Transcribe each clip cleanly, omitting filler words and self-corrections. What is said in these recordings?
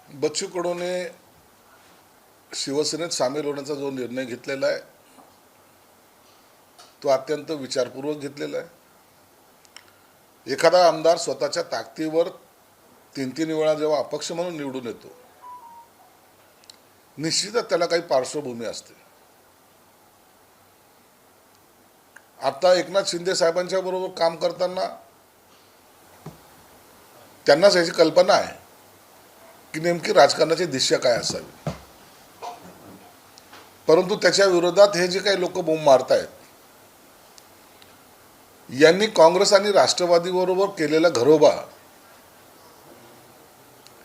बच्चू कडूने शिवसेनेत सामील होण्याचा जो निर्णय घेतलेला आहे तो अत्यंत विचारपूर्वक घेतलेला आहे. एखादा आमदार स्वतःच्या ताकदीवर तीन तीन वेळा जेव्हा अपक्ष म्हणून निवडून येतो, निश्चितच त्याला काही पार्श्वभूमी असते. आता एकनाथ शिंदे साहेबांच्या बरोबर काम करताना त्यांनाच याची कल्पना आहे की नेमकी राजकारणाची दिशा काय असावी. परंतु त्याच्या विरोधात हे जे काही लोक बोंब मारतायत, यांनी काँग्रेस आणि राष्ट्रवादी बरोबर केलेला घरोबा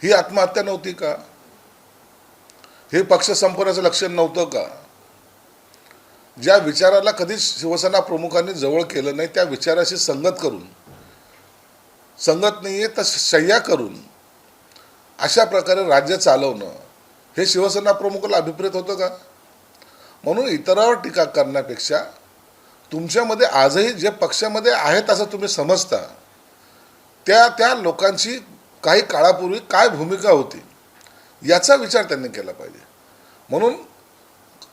ही आत्महत्या नव्हती का? हे पक्ष संपवण्याचं लक्षण नव्हतं का? ज्या विचाराला कधीच शिवसेना प्रमुखांनी जवळ केलं नाही, त्या विचाराशी संगत नाहीये तर शय्या करून अशा प्रकारे राज्य चालवणं हे शिवसेना प्रमुखाला अभिप्रेत होतं का? म्हणून इतरांवर टीका करण्यापेक्षा तुमच्यामध्ये आजही जे पक्षामध्ये आहेत असं तुम्ही समजता त्या लोकांची काही काळापूर्वी काय भूमिका होती याचा विचार त्यांनी केला पाहिजे. म्हणून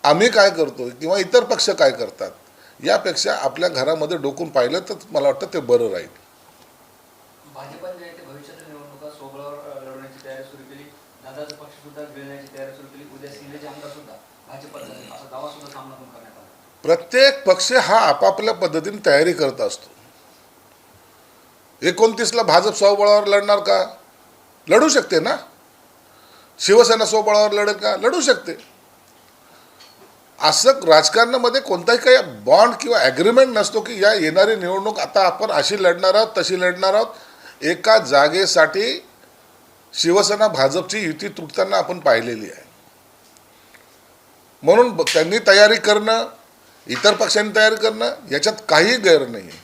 आम्ही काय करतो किंवा इतर पक्ष काय करतात यापेक्षा आपल्या घरामध्ये डोकून पाहिलं तर मला वाटतं ते बरं राहील. भाजपने जे भविष्यातील निवडणुका सोबळावर लढवण्याची तयारी सुरू केली, दादाचा पक्ष सुद्धा गिळण्याची तयारी सुरू केली. उद्या शिंदेचे आमदार सुद्धा भाजपचा असा दावा सुद्धा सामना करण्यात आला. प्रत्येक पक्ष हा आपापल्या पद्धतीने तयारी करत असतो. 29ला भाजप स्वबळावर लढणार का? लढू शकते ना. शिवसेना स्वबळावर लढेल का? लढू शकते. असं राजकारणामध्ये कोणताही काही बॉन्ड किंवा ॲग्रीमेंट नसतो की या येणारी निवडणूक आता आपण अशी लढणार आहोत तशी लढणार आहोत. एका जागेसाठी शिवसेना भाजपची युती तुटताना आपण पाहिलेली आहे. म्हणून त्यांनी तयारी करणं, इतर पक्षांनी तयारी करणं याच्यात काही गैर नाही आहे.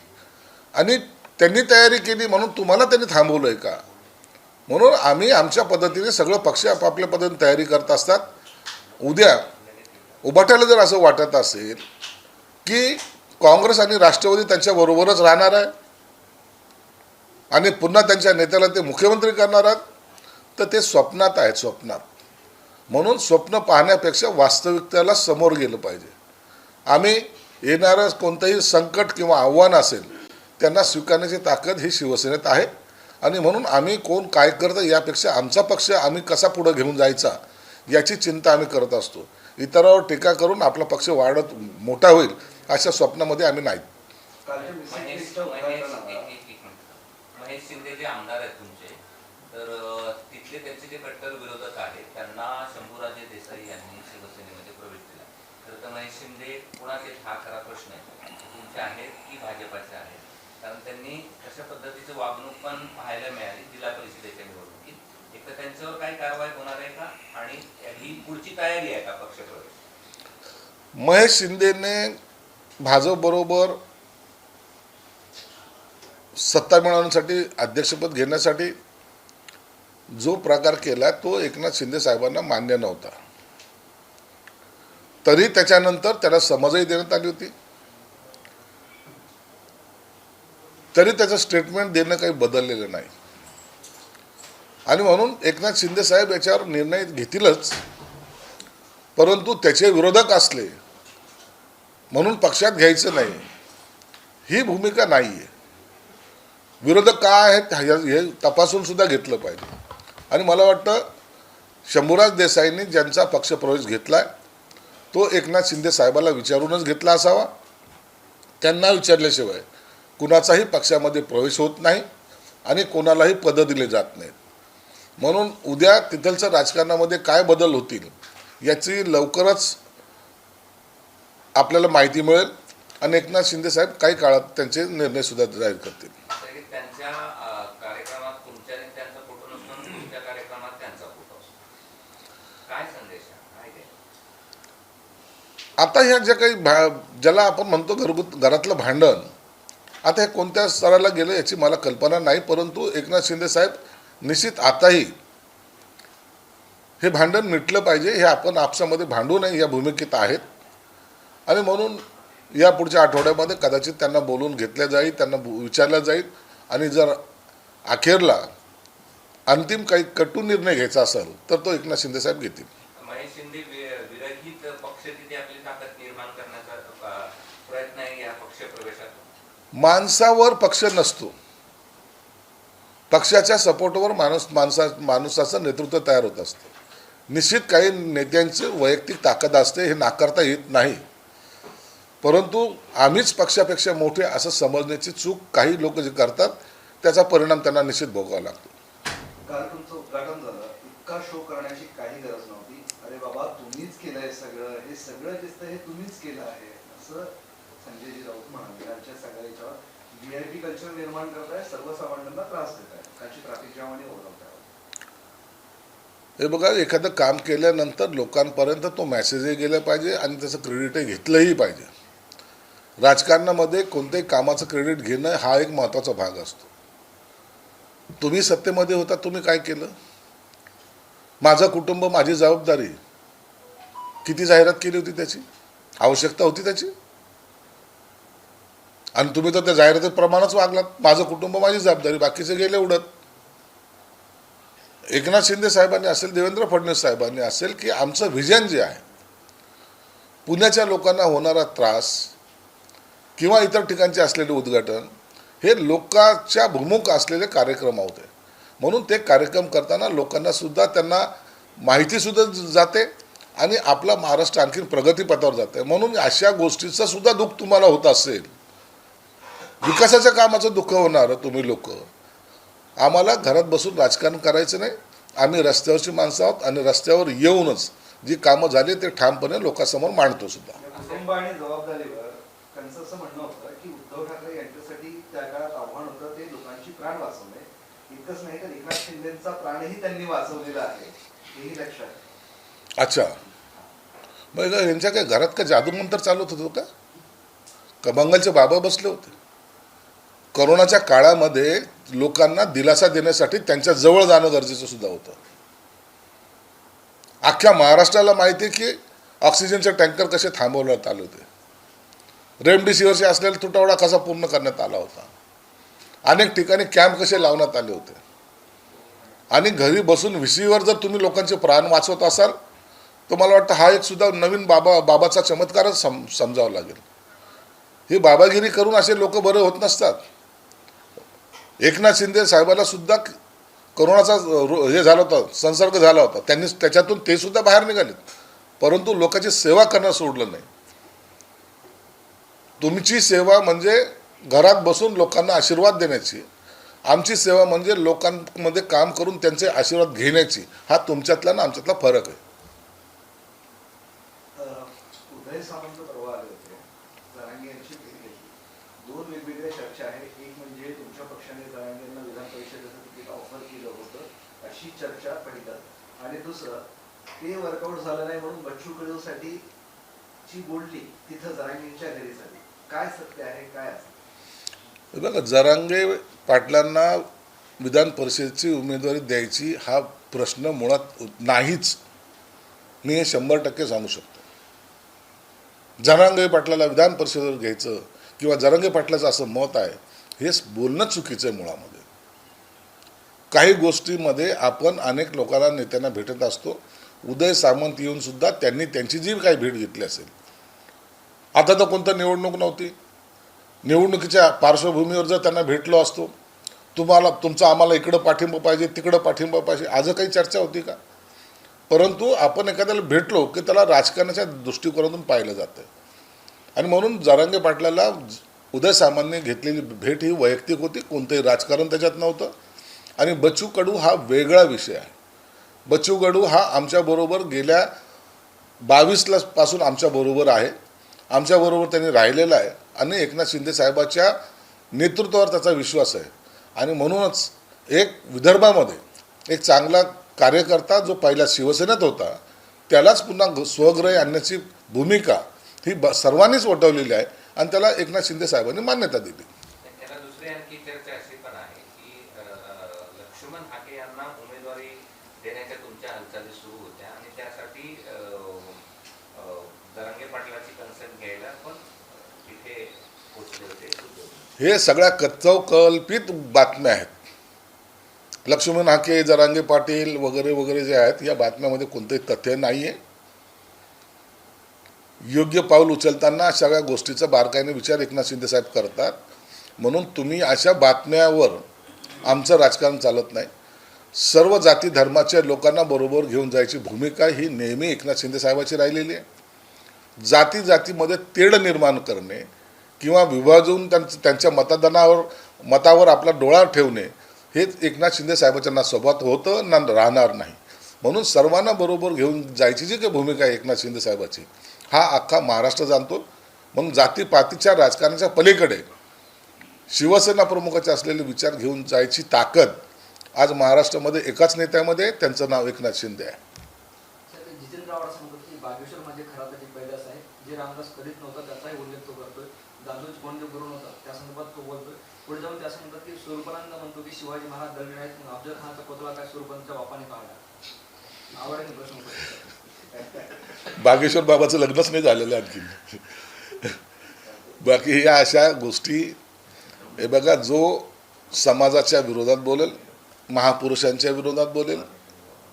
आणि त्यांनी तयारी केली म्हणून तुम्हाला त्यांनी थांबवलं आहे का? म्हणून आम्ही आमच्या पद्धतीने सगळं पक्ष आपापल्या पद्धतीने तयारी करत असतात. उद्या उभाट्याला जर असं वाटत असेल की काँग्रेस आणि राष्ट्रवादी त्यांच्याबरोबरच राहणार आहे आणि पुन्हा त्यांच्या नेत्याला ते मुख्यमंत्री करणार आहेत, तर ते स्वप्नात आहेत, स्वप्नात. म्हणून स्वप्न पाहण्यापेक्षा वास्तविकतेला समोर गेलं पाहिजे. आम्ही येणारं कोणतंही संकट किंवा आव्हान असेल त्यांना स्वीकारण्याची ताकद ही शिवसेनेत आहे. आणि म्हणून आम्ही कोण काय करतं यापेक्षा आमचा पक्ष आम्ही कसा पुढे घेऊन जायचा याची चिंता आम्ही करत असतो. इतरांवर टीका करून आपला पक्ष वाढत मोठा होईल अशा स्वप्नामध्ये आम्ही नाही. महेश शिंदे जे आमदार आहेत तुमचे, तर तिथले त्यांचे जे कट्टर विरोधक आहेत त्यांना शंभूराजे देसाई यांनी शिवसेनेमध्ये प्रवेश दिला. तर महेश शिंदे कुणाचे हा खरा प्रश्न आहे, तुमचे आहेत की भाजपाचे आहेत? कारण त्यांनी अशा पद्धतीचं वागणूक पण पाहायला मिळाली जिल्हा परिषदेच्या निवडणुकीत. एक तर त्यांच्यावर काही कारवाई होणार आहे का आणि ही पुढची तयारी आहे का पक्ष प्रवेश? महेश शिंदेने भाजप बरोबर सत्ता मिळवण्यासाठी अध्यक्षपद घेण्यासाठी जो प्रकार केला तो एकनाथ शिंदे साहेबांना मान्य नव्हता. तरी त्याच्यानंतर त्याला समजही देण्यात आली होती. तरी त्याचं स्टेटमेंट देणं काही बदललेलं नाही. आणि म्हणून एकनाथ शिंदे साहेब याच्यावर निर्णय घेतीलच. परंतु त्याचे विरोधक असले म्हणून पक्षात घ्यायचं नाही ही भूमिका नाही आहे. विरोधक काय आहेत हे तपासून सुद्धा घेतलं पाहिजे. आणि मला वाटतं शंभूराज देसाईंनी ज्यांचा पक्षप्रवेश घेतला आहे तो एकनाथ शिंदे साहेबाला विचारूनच घेतला असावा. त्यांना विचारल्याशिवाय कुणाचाही पक्षामध्ये प्रवेश होत नाही आणि कोणालाही पदं दिले जात नाहीत. म्हणून उद्या तिथलच्या राजकारणामध्ये काय बदल होतील याची लवकरच आपल्याला माहिती मिळेल आणि एकनाथ शिंदे साहेब काही काळात त्यांचे निर्णय सुद्धा जाहीर करतील. त्यांच्या कार्यक्रमात तुमच्या नेत्यांचा फोटो नसतो, तुमच्या कार्यक्रमात त्यांचा फोटो असतो. काय संदेश आहे? आता ह्या ज्या काही ज्याला आपण म्हणतो घरातलं भांडण, आता हे कोणत्या स्तराला गेलं याची मला कल्पना नाही. परंतु एकनाथ शिंदे साहेब निश्चित आताही हे भांडण मिटलं पाहिजे, हे आपण आपसामध्ये भांडू नये या भूमिकेत आहेत. आणि म्हणून या पुढच्या आठवड्यामध्ये कदाचित त्यांना बोलून घेतल्या जाईल, त्यांना विचारलं जाईल. आणि जर अखेरला अंतिम काही कटू निर्णय घ्यायचा असेल तर तो एकनाथ शिंदेसाहेब घेतील. महेश शिंदे विरहित पक्ष तिथे आपली ताकद निर्माण करण्याचा प्रयत्न आहे या पक्ष प्रवेशातून. माणसावर पक्ष नसतो, पक्षाच्या सपोर्टवर माणसाचं नेतृत्व तयार होत असतं. निश्चित काही नेत्यांची वैयक्तिक ताकद असते, हे नाकारता येत नाही, परंतु आम्हीच पक्षापेक्षा मोठे असं समजण्याची चूक काही लोक जे करतात त्याचा परिणाम त्यांना निश्चित भोगावा लागतो. काल तुमचं उद्घाटन झालं, इतका शो करण्याची काही गरज नव्हती. अरे बाबा तुम्हीच केलंय सगळं, हे सगळं दिसतं हे तुम्हीच केलं आहे असं संजयजी राऊत म्हणाले. राज्यात सगळ्या याच्यावर व्हीआयपी कल्चर निर्माण करताय, सर्वसामान्यांना त्रास देत आहे, त्यांची ट्रॅफिक जाम आणि ओरडताय. हे बघा, एखादं काम केल्यानंतर लोकांपर्यंत तो मेसेजही गेला पाहिजे आणि त्याचं क्रेडिटही घेतलंही पाहिजे. राजकारणामध्ये कोणत्याही कामाचं क्रेडिट घेणं हा एक महत्त्वाचा भाग असतो. तुम्ही सत्तेमध्ये होता, तुम्ही काय केलं? माझं कुटुंब माझी जबाबदारी, किती जाहिरात केली होती, त्याची आवश्यकता होती त्याची? आणि तुम्ही तर त्या जाहिरातीप्रमाणेच वागलात. माझं कुटुंब माझी जबाबदारी, बाकीचे गेले उडत. एकनाथ शिंदे साहेबांनी असेल, देवेंद्र फडणवीस साहेबांनी असेल, की आमचं व्हिजन जे आहे, पुण्याच्या लोकांना होणारा त्रास किंवा इतर ठिकाणचे असलेले उद्घाटन हे लोकांच्या भूमुख असलेले कार्यक्रम होते. म्हणून ते कार्यक्रम करताना लोकांना सुद्धा त्यांना माहितीसुद्धा जाते आणि आपला महाराष्ट्र आणखीन प्रगतीपथावर जाते. म्हणून अशा गोष्टीचं सुद्धा दुःख तुम्हाला होत असेल, विकासाच्या कामाचं दुःख होणार तुम्ही लोक. आम्हाला घरात बसून राजकारण करायचं नाही. आम्ही रस्त्यावरची माणसं आहोत आणि रस्त्यावर येऊनच जी कामं झाली ते ठामपणे लोकांसमोर मांडतो सुद्धा. कुटुंब आणि जबाबदारीवर त्यांचं असं म्हणणं होतं की उद्धव ठाकरे यांच्यासाठी त्या काळात आव्हान होतं ते लोकांची प्राण वाचवणे. इतकंच नाही तर एकनाथ शिंदेचा प्राणही त्यांनी वाचवलेला आहे, हेही लक्षात आहे. अच्छा, मग यांच्या काय घरात का जादूमंत्र चालवत होतो का बंगालचे बाबा बसले होते? कोरोनाच्या काळामध्ये लोकांना दिलासा देण्यासाठी त्यांच्या जवळ जाणं गरजेचं सुद्धा होतं. अख्ख्या महाराष्ट्राला माहिती आहे की ऑक्सिजनचे टँकर कसे थांबवण्यात आले होते, रेमडेसिवीरचे असलेला तुटवडा कसा पूर्ण करण्यात आला होता, अनेक ठिकाणी कॅम्प कसे लावण्यात आले होते. आणि घरी बसून व्हीसीवर जर तुम्ही लोकांचे प्राण वाचवत असाल तर मला वाटतं हा एक सुद्धा नवीन बाबाचा चमत्कारच समजावा लागेल. ही बाबागिरी करून असे लोक बरे होत नसतात. एकनाथ शिंदे साहेबाला सुद्धा कोरोनाचा हे झाला होता, संसर्ग झाला होता, त्यांनी त्याच्यातून ते सुद्धा बाहेर निघालेत, परंतु लोकांची सेवा करणं सोडलं नाही. तुमची सेवा म्हणजे घरात बसून लोकांना आशीर्वाद देण्याची, आमची सेवा म्हणजे लोकांमध्ये काम करून त्यांचे आशीर्वाद घेण्याची. हा तुमच्यातला ना आमच्यातला फरक आहे. उदय सामंत परवा आले होते, जरांगे यांची भेट घेतली. दोन वेगवेगळ्या चर्चा आहेत. एक म्हणजे तुमच्या पक्षाने जरांगेंना विधान परिषदेचं तिकीट ऑफर केलं होतं अशी चर्चा पहिलं, आणि दुसरं ते वर्कआउट झालं नाही म्हणून बच्चू कडूसाठी जी बोलली तिथं जरांगेंच्या घरी झाली. काय सत्य आहे, काय असं? बघा, जरांगे पाटलांना विधान परिषदेची उमेदवारी द्यायची हा प्रश्न मुळात नाहीच, मी हे 100% सांगू शकतो. जरांगे पाटलाला विधान परिषदेवर घ्यायचं किंवा जरांगे पाटलाचं असं मत आहे हे बोलणं चुकीचं आहे. मुळामध्ये काही गोष्टीमध्ये आपण अनेक लोकांना नेत्यांना भेटत असतो. उदय सामंत येऊन सुद्धा त्यांनी त्यांची जी काही भेट घेतली असेल, आता तर कोणतं निवडणूक नव्हती, निवडणुकीच्या पार्श्वभूमीवर जर त्यांना भेटलो असतो, तुमचा आम्हाला इकडं पाठिंबा पाहिजे, तिकडं पाठिंबा पाहिजे, आज काही चर्चा होती का? परंतु आपण एखाद्याला भेटलो की त्याला राजकारणाच्या दृष्टिकोनातून पाहिलं जातं. आणि म्हणून जरांगे पाटलाला उदय सामंतने घेतलेली भेट ही वैयक्तिक होती, कोणतंही राजकारण त्याच्यात नव्हतं. आणि बच्चू कडू हा वेगळा विषय आहे. बच्चू कडू हा आमच्याबरोबर गेल्या 22 पासून आमच्याबरोबर आहे, आमच्याबरोबर त्यांनी राहिलेला आहे आणि एकनाथ शिंदे साहेबाच्या नेतृत्वावर त्याचा विश्वास आहे. आणि म्हणूनच एक विदर्भामध्ये एक चांगला कार्यकर्ता जो पहिल्या शिवसेनेत होता त्यालाच पुन्हा स्वगृही आणण्याची भूमिका ही सर्वांनीच वटवलेली आहे आणि त्याला एकनाथ शिंदे साहेबांनी मान्यता दिली. त्याला दुसरी आणखी चर्चा अशी पण आहे की लक्ष्मण हाके यांना उमेदवारी देण्याच्या तुमच्या हालचाली सुरू होत्या आणि त्यासाठी जरांगे पाटलाची कन्सेंट घ्यायला पण तिथे पोहोचले होते. हे सगळ्या कल्पित बातम्या आहेत. लक्ष्मण हाके, जरांगे पाटील वगैरे वगैरे जे आहेत, या बातम्यामध्ये कोणतंही तथ्य नाही आहे. योग्य पाऊल उचलताना सगळ्या गोष्टीचा बारकाईने विचार एकनाथ शिंदे साहेब करतात. म्हणून तुम्ही अशा बातम्यावर आमचं राजकारण चालत नाही. सर्व जाती धर्माच्या लोकांना बरोबर घेऊन जायची भूमिका ही नेहमी एकनाथ शिंदे साहेबाची राहिलेली आहे. जाती जातीमध्ये तेढ निर्माण करणे किंवा विभाजून त्यांच्या मतावर आपला डोळा ठेवणे हेच एकनाथ शिंदे साहेबांच्या ना सोबत होतं ना राहणार नाही. म्हणून सर्वांना बरोबर घेऊन जायची जी काही भूमिका आहे एकनाथ शिंदे साहेबाची, हा अख्खा महाराष्ट्र जाणतो. म्हणून जातीपातीच्या राजकारणाच्या पलीकडे शिवसेना प्रमुखाचे असलेले विचार घेऊन जायची ताकद आज महाराष्ट्रामध्ये एकाच नेत्यामध्ये, त्यांचं नाव एकनाथ शिंदे आहे. जितेंद्र आव्हाड सांगतो की बागेश्वर माझे खरा त्याची पैदास आहे. जे रामदास करीत नव्हता त्याचाही उल्लेख तो करतोय. दादोजी कोंडदेव गुरु नव्हता त्या संदर्भात तो बोलतोय. पुढे जाऊन त्या सांगतात की स्वरूपानंद म्हणतो की शिवाजी महाराज दळले नाहीत, मग अफजल खानाचा पुतळा काय स्वरूपांच्या बापाने काढला. आव्हाडांनी प्रश्न विचारला. बागेश्वर बाबाचं लग्नच नाही झालेलं आणखी. बाकी ह्या अशा गोष्टी, हे बघा, जो समाजाच्या विरोधात बोलेल, महापुरुषांच्या विरोधात बोलेल,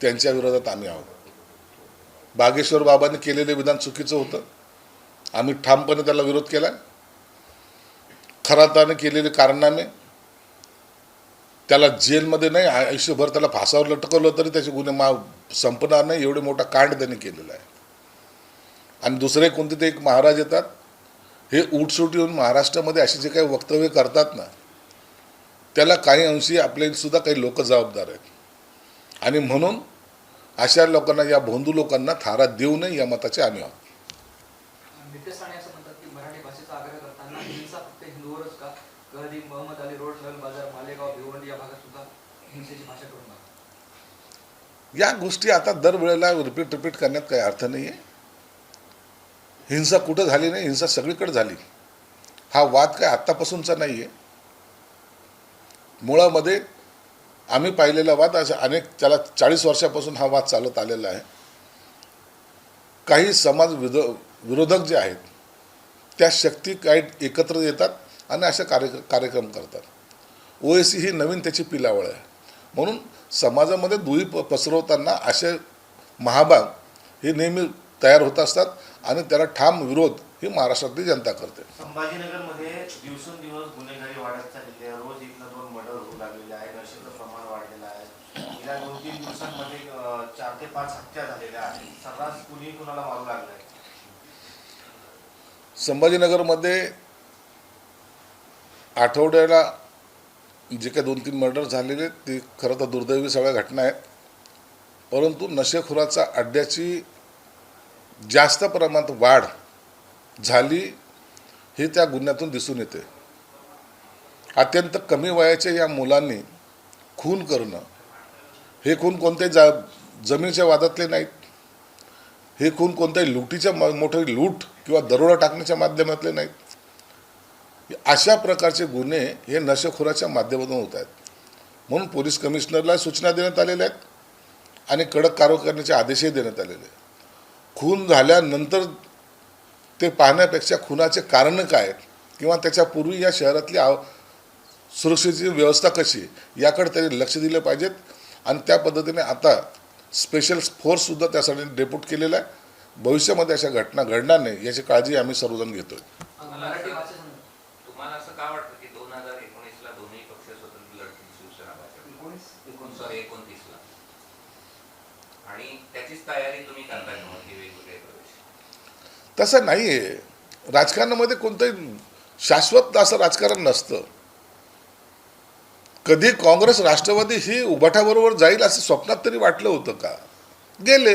त्यांच्या विरोधात आम्ही आहोत. बागेश्वर बाबांनी केलेले विधान चुकीचं होतं, आम्ही ठामपणे त्याला विरोध केला. खराताने केलेले कारनामे, त्याला जेलमध्ये नाही आयुष्यभर त्याला फासावर लटकवलं तरी त्याचे गुन्हे संपणार नाही, एवढे मोठा कांड त्यांनी केलेला आहे. आणि दुसरे कोणते ते एक महाराज येतात, हे उठसूट येऊन महाराष्ट्रामध्ये अशी जे काही वक्तव्य करतात ना, त्याला काही अंशी आपले सुद्धा काही लोक जबाबदार आहेत. आणि म्हणून अशा लोकांना, या भोंदू लोकांना थारा देऊ नये या मताचे आम्ही आहोत. नितेश राणे असं म्हणतात की मराठी भाषेचा आग्रह करताना हिंसा फक्त हिंदूवरच का, कधी मोहम्मद अली रोड, नल बाजार, मालेगाव, भिवंडी या भागात सुद्धा हिंसेची भाषा करून नका. या गोष्टी आता दरवेळेला रिपीट करण्यात काही अर्थ नाही आहे. हिंसा कुठं झाली नाही, हिंसा सगळीकडे झाली. हा वाद काय आत्तापासूनचा नाही आहे. मुळामध्ये आम्ही पाहिलेला वाद असा अनेक, त्याला 40 वर्षापासून हा वाद चालत आलेला आहे. काही समाज विरोधक जे आहेत त्या शक्ती काही एकत्र येतात आणि असे कार्यक्रम करतात. ओएसी ही नवीन त्याची पिलावळ आहे. म्हणून समाजामध्ये दुही पसरवताना असे महाभाग हे नेहमी तयार होत असतात आणि त्याला ठाम विरोध ही महाराष्ट्रातली जनता करते. संभाजीनगरमध्ये दिवसेंदिवस गुन्हेगारी वाढत चाललेली आहे. रोज 1 ते 2 मर्डर होऊ लागलेले आहे. नशेचं प्रमाण वाढलेलं आहे. गेल्या 2-3 दिवसांमध्ये 4 ते 5 हत्या झालेल्या आहेत. सर्रास कुणी कुणाला मारू लागलाय. संभाजीनगरमध्ये आठवड्याला जे काही 2-3 मर्डर झालेले ते खरं तर दुर्दैवी सगळ्या घटना आहेत. परंतु नशेखोराचा अड्ड्याची जास्त प्रमाणात वाढ झाली हे त्या गुन्ह्यातून दिसून येते. अत्यंत कमी वयाच्या या मुलांनी खून करणं, हे खून कोणत्याही जमिनीच्या वादातले नाहीत. हे खून कोणत्याही लुटीच्या, मोठी लूट किंवा दरोडा टाकण्याच्या माध्यमातले नाहीत. अशा प्रकारचे गुन्हे हे नशेखोराच्या माध्यमातून होत आहेत. म्हणून पोलीस कमिशनरला सूचना देण्यात आलेल्या आहेत आणि कडक कारवाई करण्याचे आदेशही देण्यात आलेले आहेत. खून झाल्यानंतर ते पाहण्यापेक्षा खुनाचे कारण काय किंवा त्याच्यापूर्वी या शहरातली सुरक्षेची व्यवस्था कशी याकडे त्यांनी लक्ष दिलं पाहिजेत. आणि त्या पद्धतीने आता स्पेशल फोर्ससुद्धा त्यासाठी डेप्यूट केलेला आहे. भविष्यामध्ये अशा घटना घडणार नाही याची काळजी आम्ही सर्वजण घेतोय. मराठी भाषेचा तुम्हाला असं का वाटतं की 2019ला दोन्ही पक्ष स्वतंत्र लढतील, शिवसेना भाजप 29ला, आणि त्याचीच तयारी तुम्ही करताय की वेगवेगळे प्रवेश? तसं नाही आहे. राजकारणामध्ये कोणतंही शाश्वत असं राजकारण नसतं. कधी काँग्रेस राष्ट्रवादी ही उभाटाबरोबर जाईल असं स्वप्नात तरी वाटलं होतं का? गेले.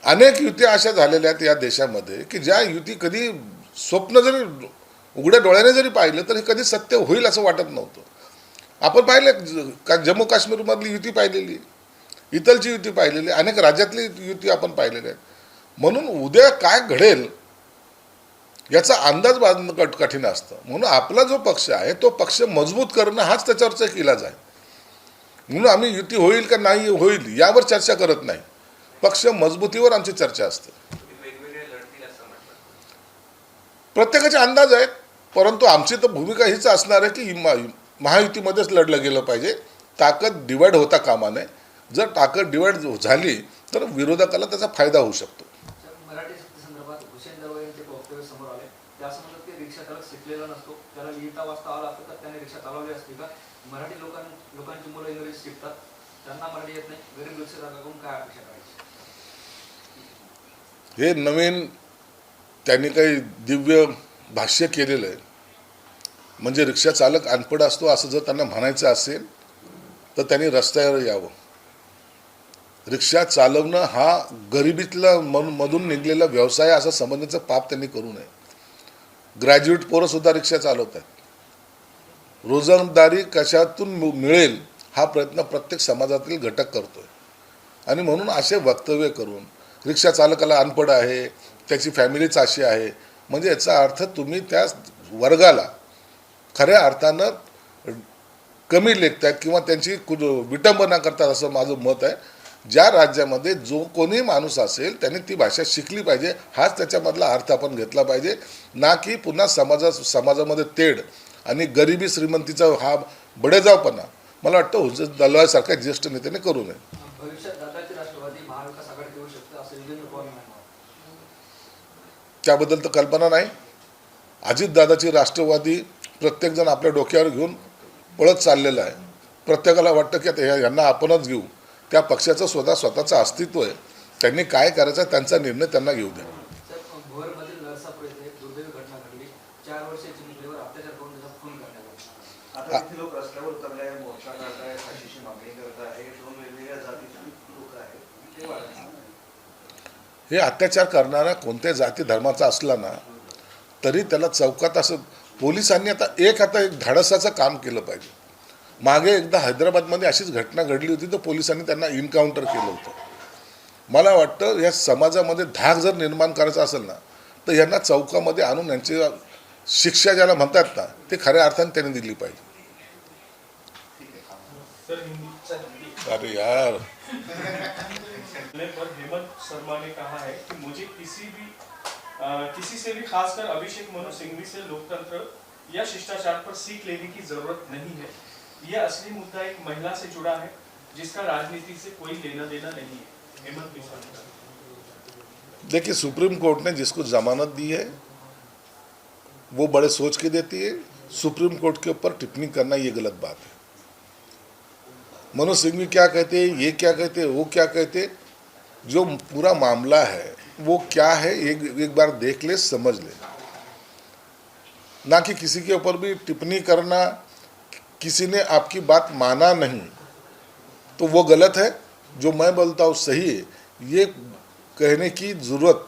अनेक युती अशा झालेल्या आहेत या देशामध्ये की ज्या युती कधी स्वप्न जरी उघड्या डोळ्याने जरी पाहिलं तरी कधी सत्य होईल असं वाटत नव्हतं. आपण पाहिलं का, जम्मू काश्मीरमधली युती पाहिलेली, इथलची युती पाहिलेली, अनेक राज्यातली युती आपण पाहिलेली आहे. म्हणून उद्या काय घडेल याचा अंदाज बांधणं कठीण असतं. म्हणून आपला जो पक्ष आहे तो पक्ष मजबूत करणं हाच त्याच्यावरचा एक इलाज आहे. म्हणून आम्ही युती होईल का नाही होईल यावर चर्चा करत नाही. पक्ष मजबूतीवर आमची चर्चा असते. वेगवेगळे लढतील असं म्हटलं. प्रत्येकाचे अंदाज आहेत, परंतु आमची तर भूमिका हीच असणार आहे की महायुतीमध्येच लढलं गेलं पाहिजे. ताकद डिवाईड होता कामा नये. जर ताकद डिवाईड झाली तर विरोधकाला त्याचा फायदा होऊ शकतो. मराठी सक्ती संदर्भात हुसेन दरवाळे यांचे वक्तव्य समोर आले. ते असं म्हणतात की रिक्षा चालक शिकलेला नसतो, त्याला लिहिता वाचता आला असतं तर त्याने रिक्षा चालवली असती का? मराठी लोकांची मुलं इंग्रजी शिकतात, त्यांना मराठी येत नाही, गरीब रिक्षा चालकाकडून काय अपेक्षा करायची? हे नवीन त्यांनी काही दिव्य भाष्य केलेलं आहे. म्हणजे रिक्षा चालक अनपढ असतो असं जर त्यांना म्हणायचं असेल तर त्यांनी रस्त्यावर यावं. रिक्षा चालवणं हा गरिबीतला मधून निघलेला व्यवसाय असं समजण्याचं पाप त्यांनी करू नये. ग्रॅज्युएट पोरं सुद्धा रिक्षा चालवतात. रोजंदारी कशातून मिळेल हा प्रयत्न प्रत्येक समाजातील घटक करतोय. आणि म्हणून असे वक्तव्य करून रिक्षा चालकाला अनपढ आहे, त्याची फॅमिलीच अशी आहे, म्हणजे याचा अर्थ तुम्ही त्या वर्गाला खऱ्या अर्थानं कमी लेखतायत किंवा त्यांची विटंबना करतात असं माझं मत आहे. ज्या राज्यामध्ये जो कोणी माणूस असेल त्यांनी ती भाषा शिकली पाहिजे, हाच त्याच्यामधला अर्थ आपण घेतला पाहिजे. ना की पुन्हा समाजामध्ये तेढ आणि गरिबी श्रीमंतीचा हा बडेजावपणा मला वाटतं हुसेन दलवाईसारख्या ज्येष्ठ नेत्याने करू नये. भविष्यात दादाची राष्ट्रवादी महाविकास आघाडी देऊ शकते असं युगेंद्र पवार म्हणाले. त्याबद्दल तर कल्पना नाही. अजितदादाची राष्ट्रवादी प्रत्येकजण आपल्या डोक्यावर घेऊन पळत चाललेला आहे. प्रत्येकाला वाटतं की आता यांना आपणच घेऊ. त्या पक्षाचं स्वतःचं अस्तित्व आहे. त्यांनी काय करायचं त्यांचा निर्णय त्यांना घेऊ द्या. भोरमधील नरसापूर येथे दुर्दैवी घटना घडली. 4 वर्षाची मुलीवर अत्याचार करून त्याचा खून करण्यात आला. आता तिथे लोक रस्त्यावर उतरले, मोर्चा काढताय, फाशीची मागणी करत आहे. 2 वेगवेगळ्या जातीचे लोक आहेत, ते वाढत. हे अत्याचार करणारा कोणत्या जाती धर्माचा असला ना तरी त्याला चौकात असं पोलिसांनी आता एक धाडसाचं काम केलं पाहिजे. मागे एकदा हैदराबादमध्ये अशीच घटना घडली होती तर पोलिसांनी त्यांना इन्काउंटर केलं होतं. मला वाटतं या समाजामध्ये धाक जर निर्माण करायचा असेल ना तर यांना चौकामध्ये आणून यांची शिक्षा ज्याला म्हणतात ना ते खऱ्या अर्थाने त्यांनी दिली पाहिजे. अरे यार, पर हेमंत शर्मा ने कहा है कि मुझे किसी से भी खासकर अभिषेक मनु सिंघवी से लोकतंत्र या शिष्टाचार पर सीख लेने की जरूरत नहीं है. यह असली मुद्दा एक महिला से जुड़ा है जिसका राजनीति से कोई लेना देना नहीं है. हेमंत बिस्वा. देखिए, सुप्रीम कोर्ट ने जिसको जमानत दी है वो बड़े सोच के देती है. सुप्रीम कोर्ट के ऊपर टिप्पणी करना ये गलत बात है. मनु सिंघवी क्या कहते, ये क्या कहते, वो क्या कहते, जो पूरा मामला है वो क्या है एक बार देख ले, समझ ले. ना कि किसी के ऊपर भी टिप्पणी करना. किसी ने आपकी बात माना नहीं तो वो गलत है, जो मैं बोलता हूँ सही है, ये कहने की ज़रूरत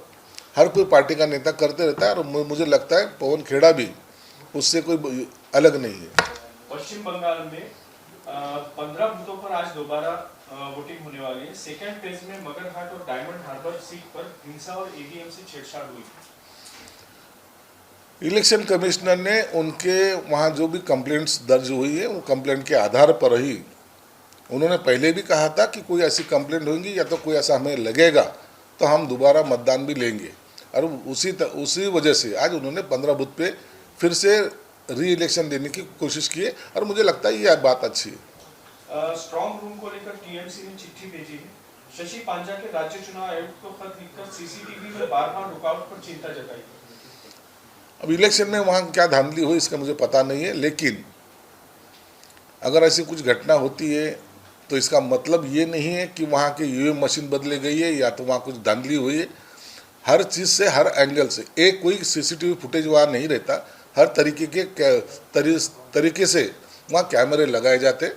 हर कोई पार्टी का नेता करते रहता है. और मुझे लगता है पवन खेड़ा भी उससे कोई अलग नहीं है. पश्चिम बंगाल में 15 बूथों पर आज दोबारा वोटिंग होने वाली है. सेकेंड फेज में मगरहाट और डायमंड हार्बर सीट पर हिंसा और ईवीएम से छेड़छाड़ हुई. इलेक्शन कमिश्नर ने उनके वहाँ जो भी कंप्लेंट्स दर्ज हुई है वो कंप्लेंट के आधार पर ही उन्होंने पहले भी कहा था कि कोई ऐसी कंप्लेंट होगी या तो कोई ऐसा हमें लगेगा तो हम दोबारा मतदान भी लेंगे. और उसी वजह से आज उन्होंने 15 बूथ पे फिर से री इलेक्शन देने की कोशिश की है. और मुझे लगता है ये बात अच्छी है. स्ट्रॉन्ग रूम को लेकर टीएमसी ने चिट्ठी भेजी है. शशि पांजा के राज्य चुनाव आयुक्त को खत लिखकर सीसीटीवी में बार-बार रुकावट पर चिंता जताई. अब इलेक्शन में वहाँ क्या धांधली हुई इसका मुझे पता नहीं है, लेकिन अगर ऐसी कुछ घटना होती है तो इसका मतलब ये नहीं है कि वहाँ की ईवीएम मशीन बदली गई है या तो वहाँ कुछ धांधली हुई है. हर चीज़ से, हर एंगल से एक कोई सीसीटीवी फुटेज वहाँ नहीं रहता. हर तरीके से वहाँ कैमरे लगाए जाते.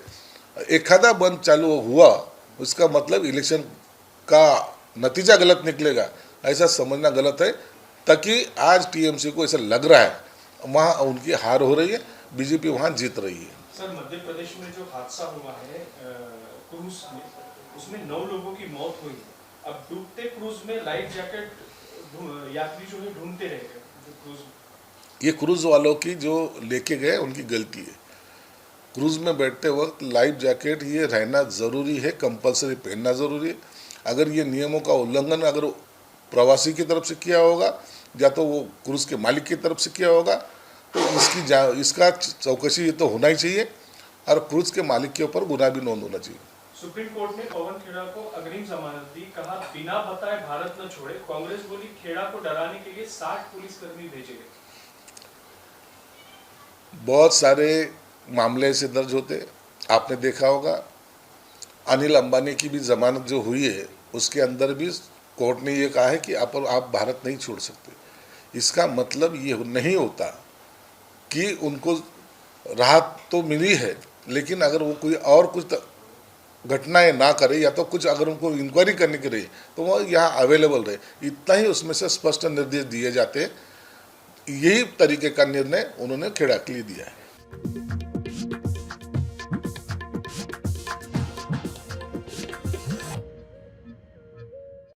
एखादा बंद चालू हुआ उसका मतलब इलेक्शन का नतीजा गलत निकलेगा ऐसा समझना गलत है. ताकि आज टीएमसी को ऐसा लग रहा है वहाँ उनकी हार हो रही है, बीजेपी वहाँ जीत रही है. सर, मध्य प्रदेश में जो हादसा हुआ है क्रूज में, उसमें 9 लोगों की मौत हुई. अब डूबते क्रूज में लाइफ जैकेट यात्री जो है ढूंढते रह गए. ये क्रूज वालों की जो लेके गए उनकी गलती है. क्रूज में बैठते वक्त लाइफ जैकेट ये रहना ज़रूरी है, कंपलसरी पहनना ज़रूरी है. अगर ये नियमों का उल्लंघन अगर प्रवासी की तरफ से किया होगा या तो वो क्रूज के मालिक की तरफ से किया होगा तो इसका चौकसी ये तो होना ही चाहिए. और क्रूज के मालिक के ऊपर गुनाह भी नोंद होना चाहिए। सुप्रीम कोर्ट ने पवन खेड़ा को अग्रिम जमानत दी, कहा बिना बताए भारत न छोड़े। कांग्रेस बोली खेड़ा को डराने के लिए 60 पुलिसकर्मी भेजे गए। बहुत सारे मामले ऐसे दर्ज होते, आपने देखा होगा अनिल अंबानी की भी जमानत जो हुई है उसके अंदर भी कोर्ट ने ये कहा है कि आप भारत नहीं छोड़ सकते। इसका मतलब ये नहीं होता कि उनको राहत तो मिली है, लेकिन अगर वो कोई और कुछ घटनाएं ना करे या तो कुछ अगर उनको इंक्वायरी करने की रही तो वो यहाँ अवेलेबल रहे, इतना ही उसमें से स्पष्ट निर्देश दिए जाते हैं। यही तरीके का निर्णय उन्होंने खेड़ा के लिए दिया है।